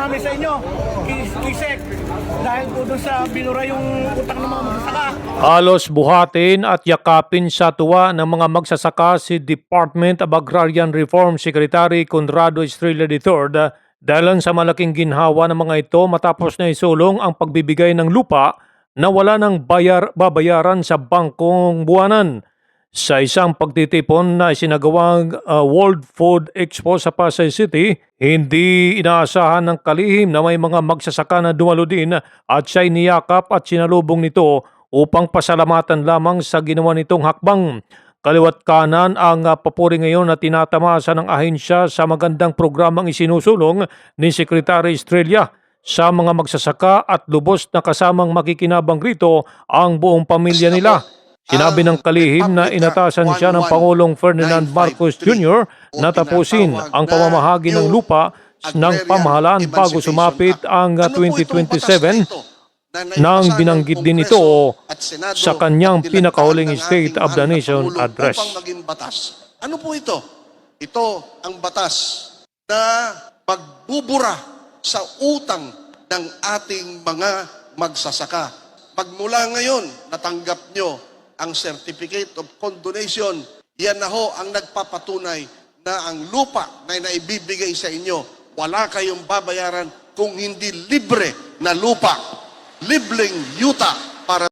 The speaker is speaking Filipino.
namin sa inyo, Kisek, dahil po doon sa binura yung utang ng mga magsasaka. Halos buhatin at yakapin sa tuwa ng mga magsasaka si Department of Agrarian Reform Secretary Conrado Estrella III dahil sa malaking ginhawa ng mga ito matapos na isulong ang pagbibigay ng lupa na wala ng babayaran sa bangkong buwanan. Sa isang pagtitipon na isinagawang World Food Expo sa Pasay City, hindi inaasahan ng kalihim na may mga magsasaka na dumalo din at siya'y niyakap at sinalubong nito upang pasalamatan lamang sa ginawa nitong hakbang. Kaliwat kanan ang papuri ngayon na tinatamasa ng ahensya sa magandang programang isinusulong ni Secretary Estrella sa mga magsasaka at lubos na kasamang makikinabang rito ang buong pamilya nila. Sinabi ng kalihim na inatasan siya ng Pangulong Ferdinand Marcos Jr. na tapusin ang pamamahagi ng lupa ng pamahalaan bago sumapit ang 2027 nang binanggit din ito sa kanyang pinakahuling State of the Nation address. Ano po ito? Ito ang batas na magbubura sa utang ng ating mga magsasaka. Pagmula ngayon, natanggap nyo ang Certificate of Condonation. Yan na ho ang nagpapatunay na ang lupa na naibibigay sa inyo, wala kayong babayaran kung hindi libre na lupa. Libleng yuta para